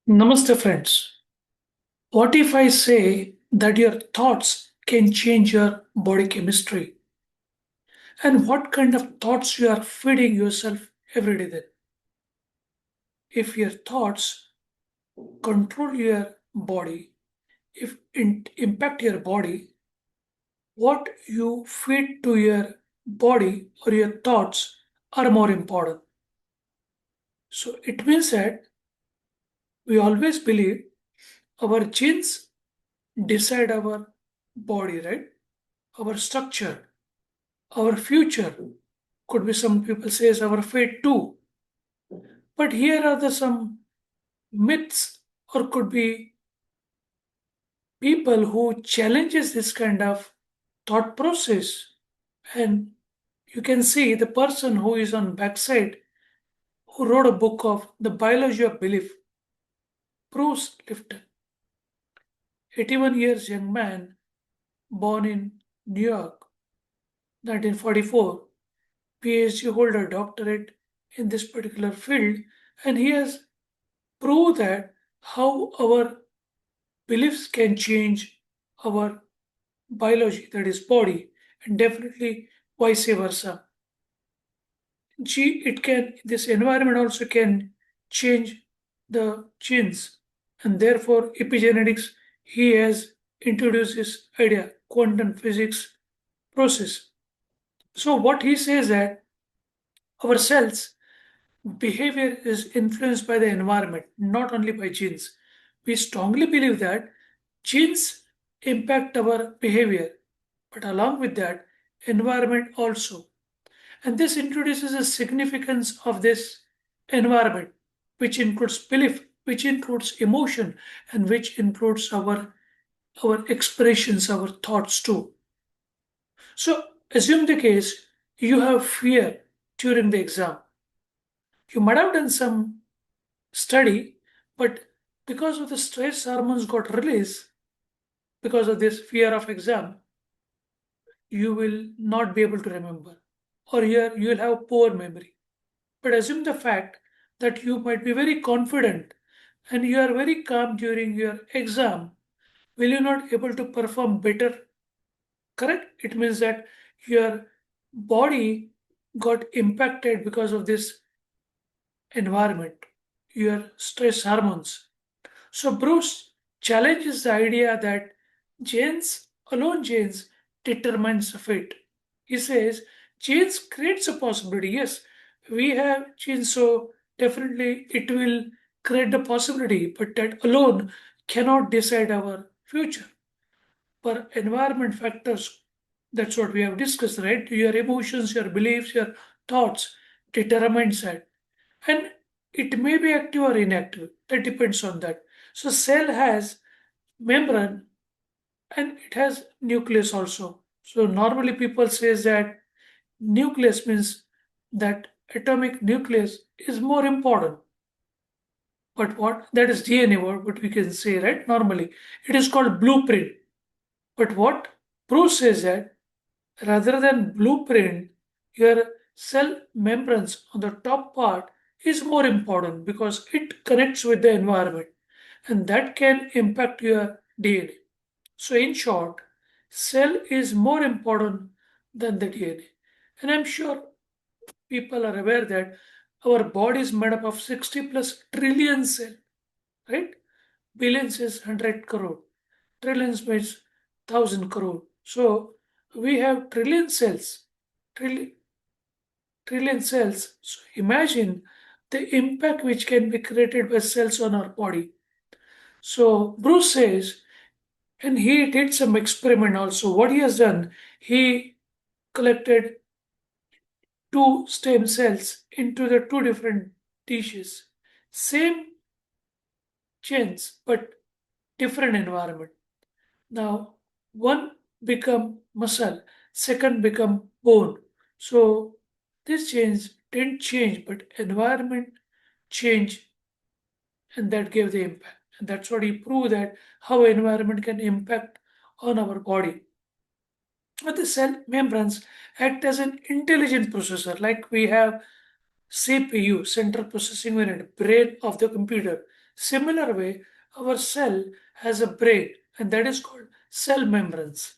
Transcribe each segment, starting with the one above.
Namaste, friends. What if I say that your thoughts can change your body chemistry? And what kind of thoughts you are feeding yourself every day then? If your thoughts control your body, if impact your body, what you feed to your body or your thoughts are more important. So it means that we always believe our genes decide our body, right? Our structure, our future. Could be some people says our fate too. But here are the some myths or could be people who challenges this kind of thought process. And you can see the person who is on backside who wrote a book of the biology of belief, Bruce Lipton, 81 years young man born in New York, 1944, PhD holder, doctorate in this particular field, and he has proved that how our beliefs can change our biology, that is, body, and definitely vice versa. It can, this environment also can change the genes, and therefore, epigenetics, he has introduced this idea, quantum physics process. So, what he says that our cells behavior is influenced by the environment, not only by genes. We strongly believe that genes impact our behavior, but along with that, environment also. And this introduces a significance of this environment, which includes belief, which includes emotion, and which includes our expressions, our thoughts too. So assume the case you have fear during the exam. You might have done some study, but because of the stress hormones got released, because of this fear of exam, you will not be able to remember, or you will have poor memory. But assume the fact that you might be very confident and you are very calm during your exam, will you not able to perform better? Correct? It means that your body got impacted because of this environment, your stress hormones. So Bruce challenges the idea that genes determines the fate. He says genes creates a possibility. Yes, we have genes, so definitely it will create the possibility, but that alone cannot decide our future. For environment factors, that's what we have discussed, right? Your emotions, your beliefs, your thoughts determines that, and it may be active or inactive, that depends on that. So cell has membrane and it has nucleus also. So normally people says that nucleus means that atomic nucleus is more important, but what that is DNA, what we can say, right? Normally it is called blueprint, but what Bruce says that rather than blueprint, your cell membranes on the top part is more important because it connects with the environment and that can impact your DNA. So, in short, cell is more important than the DNA. And I'm sure people are aware that our body is made up of 60 plus trillion cells, right? Billions is 100 crore. Trillions means 1000 crore. So we have trillion cells, trillion, trillion cells. So imagine the impact which can be created by cells on our body. So Bruce says, and he did some experiment also. What he has done, he collected two stem cells into the two different tissues, same genes but different environment. Now, one become muscle, second become bone. So this change didn't change, but environment changed, and that gave the impact. And that's what he proved that how environment can impact on our body. But the cell membranes act as an intelligent processor, like we have CPU, central processing unit, brain of the computer. Similar way, our cell has a brain, and that is called cell membranes.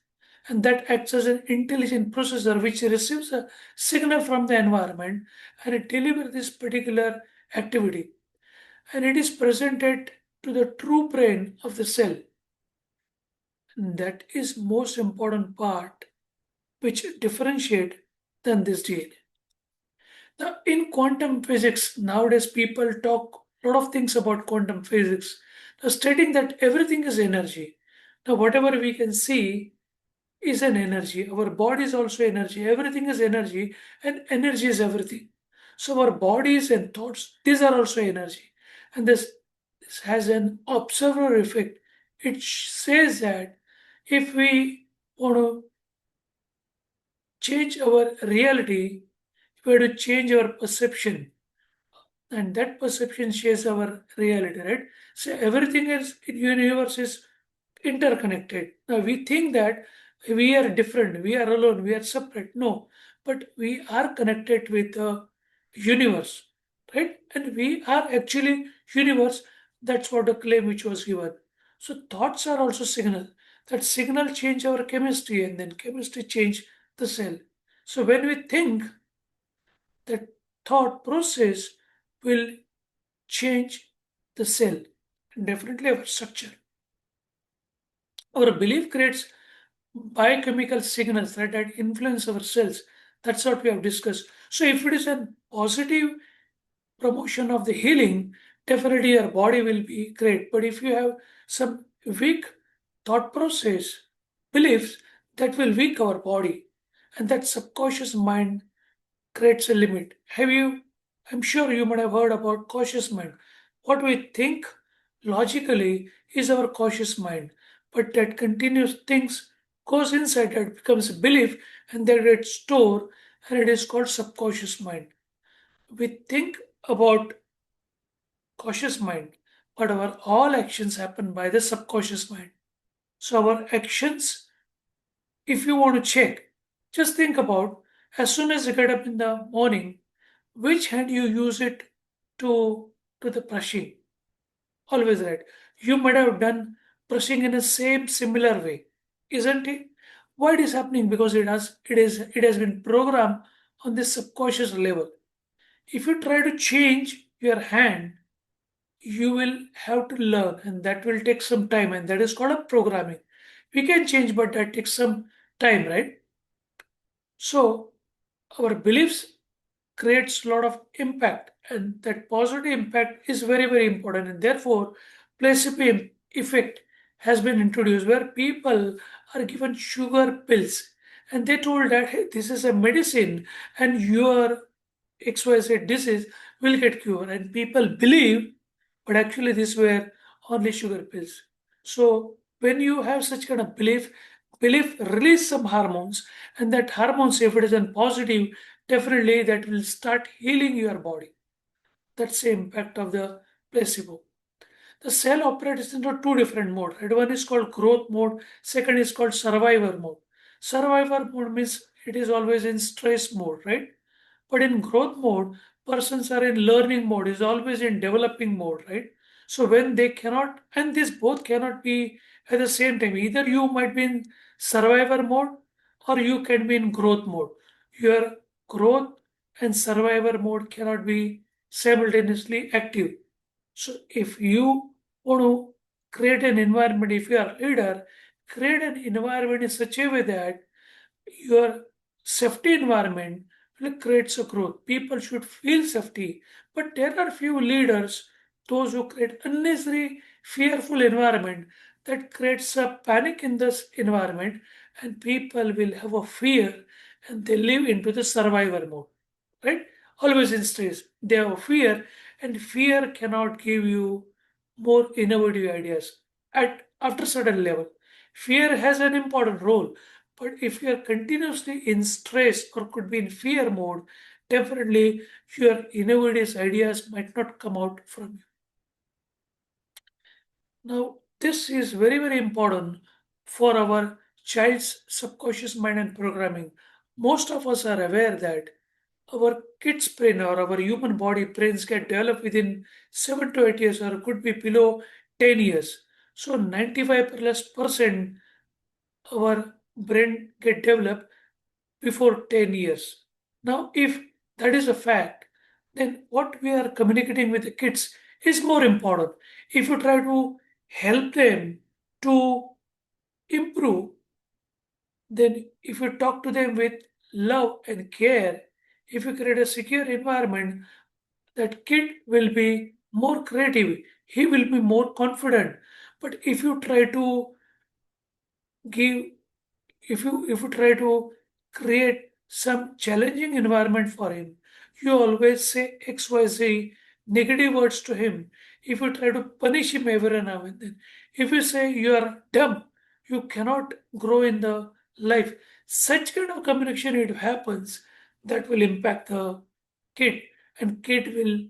And that acts as an intelligent processor which receives a signal from the environment and it delivers this particular activity. And it is presented to the true brain of the cell. That is most important part which differentiate than this DNA. Now, in quantum physics, nowadays people talk a lot of things about quantum physics, now stating that everything is energy. Now, whatever we can see is an energy. Our body is also energy. Everything is energy, and energy is everything. So, our bodies and thoughts, these are also energy. And this has an observer effect. It says that if we want to change our reality, we have to change our perception, and that perception shapes our reality, right? So everything else in universe is interconnected. Now we think that we are different, we are alone, we are separate. No, but we are connected with the universe, right? And we are actually universe. That's what the claim which was given. So thoughts are also signal. That signal change our chemistry, and then chemistry change the cell. So when we think, that thought process will change the cell, definitely our structure. Our belief creates biochemical signals that influence our cells. That's what we have discussed. So, if it is a positive promotion of the healing, definitely your body will be great. But if you have some weak thought process, beliefs, that will weak our body, and that subconscious mind creates a limit. I'm sure you might have heard about cautious mind. What we think logically is our cautious mind, but that continuous things goes inside that becomes a belief and that gets stored and it is called subconscious mind. We think about cautious mind, but our all actions happen by the subconscious mind. So our actions, if you want to check, just think about as soon as you get up in the morning, which hand you use it to the brushing. Always right. You might have done brushing in the same similar way, isn't it? Why it is happening? Because it has been programmed on this subconscious level. If you try to change your hand, you will have to learn, and that will take some time, and that is called a programming. We can change, but that takes some time, right? So our beliefs creates a lot of impact, and that positive impact is very very important, and therefore placebo effect has been introduced where people are given sugar pills and they told that, hey, this is a medicine and your XYZ disease will get cured, and people believe, but actually these were only sugar pills. So when you have such kind of belief release some hormones, and that hormones, if it is in positive, definitely that will start healing your body. That's the impact of the placebo. The cell operates into two different modes. Right? One is called growth mode, second is called survivor mode. Survivor mode means it is always in stress mode, right? But in growth mode, persons are in learning mode, is always in developing mode, right? So when they cannot, and this both cannot be at the same time. Either you might be in survivor mode or you can be in growth mode. Your growth and survivor mode cannot be simultaneously active. So if you want to create an environment, if you are a leader, create an environment in such a way that your safety environment will create a growth. People should feel safety. But there are few leaders, those who create unnecessary fearful environment that creates a panic in this environment, and people will have a fear and they live into the survivor mode. Right? Always in stress. They have a fear, and fear cannot give you more innovative ideas at after certain level. Fear has an important role, but if you are continuously in stress or could be in fear mode, definitely your innovative ideas might not come out from you. Now, this is very, very important for our child's subconscious mind and programming. Most of us are aware that our kids' brain or our human body brains get developed within 7 to 8 years, or could be below 10 years. So 95 plus percent our brain get developed before 10 years. Now, if that is a fact, then what we are communicating with the kids is more important. If you try to help them to improve, then if you talk to them with love and care, if you create a secure environment, that kid will be more creative, he will be more confident. But if you try to give if you try to create some challenging environment for him, you always say xyz negative words to him. If you try to punish him every now and then, if you say you are dumb, you cannot grow in the life, such kind of communication it happens, that will impact the kid, and kid will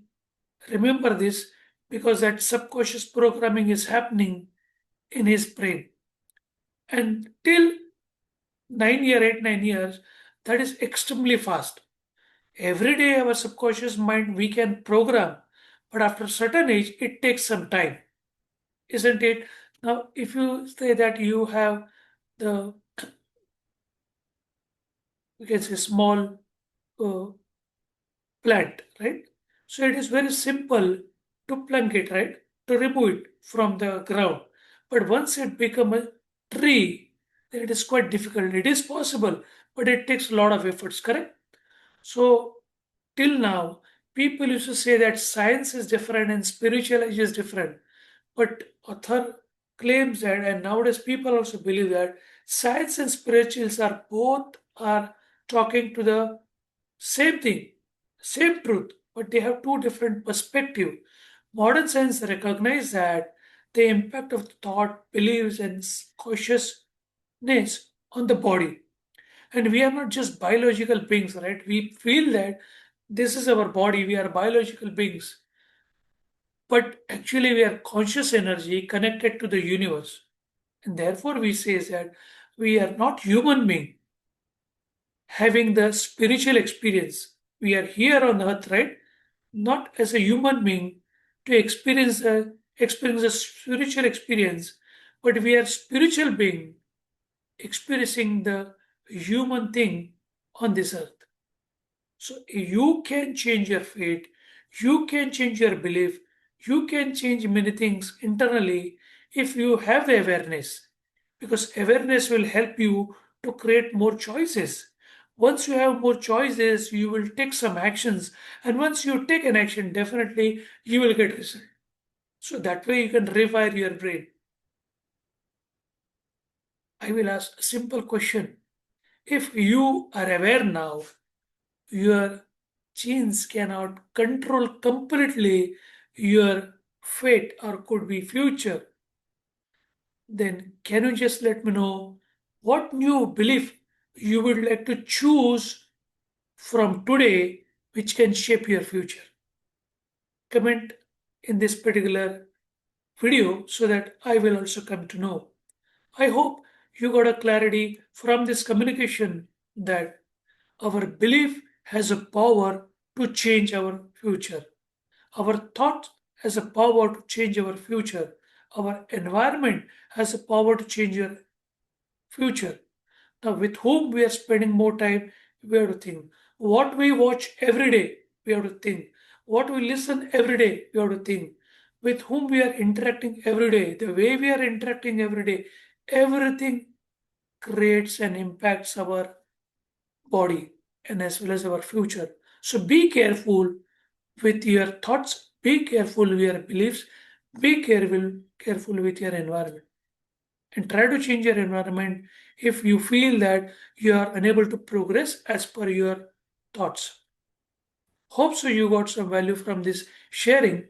remember this, because that subconscious programming is happening in his brain. And till 9 year, 8, 9 years, that is extremely fast. Every day, our subconscious mind we can program, but after a certain age, it takes some time, isn't it? Now, if you say that you have the, you can say small uh, plant, right? So it is very simple to plunk it, right? To remove it from the ground. But once it become a tree, then it is quite difficult. It is possible, but it takes a lot of efforts, correct? So, till now, people used to say that science is different and spirituality is different. But author claims that, and nowadays people also believe that science and spirituals are both are talking to the same thing, same truth, but they have two different perspectives. Modern science recognizes that the impact of thought, beliefs, and consciousness on the body. And we are not just biological beings, right? We feel that this is our body, we are biological beings, but actually we are conscious energy connected to the universe. And therefore, we say that we are not human being having the spiritual experience. We are here on earth, right? Not as a human being to experience a spiritual experience, but we are spiritual being experiencing the human thing on this earth. So you can change your fate, you can change your belief, you can change many things internally if you have the awareness. Because awareness will help you to create more choices. Once you have more choices, you will take some actions, and once you take an action, definitely you will get result. So that way you can rewire your brain. I will ask a simple question. If you are aware now, your genes cannot control completely your fate or could be future, then can you just let me know what new belief you would like to choose from today which can shape your future? Comment in this particular video so that I will also come to know. I hope you got a clarity from this communication that our belief has a power to change our future. Our thought has a power to change our future. Our environment has a power to change your future. Now, with whom we are spending more time, we have to think. What we watch every day, we have to think. What we listen every day, we have to think. With whom we are interacting every day, the way we are interacting every day, everything creates and impacts our body and as well as our future. So be careful with your thoughts, be careful with your beliefs, be careful with your environment. And try to change your environment if you feel that you are unable to progress as per your thoughts. Hope so you got some value from this sharing.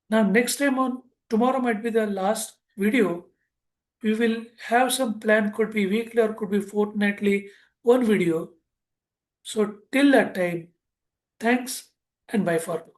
Now next time on tomorrow might be the last video. We will have some plan, could be weekly or could be fortnightly, one video. So till that time, thanks and bye for now.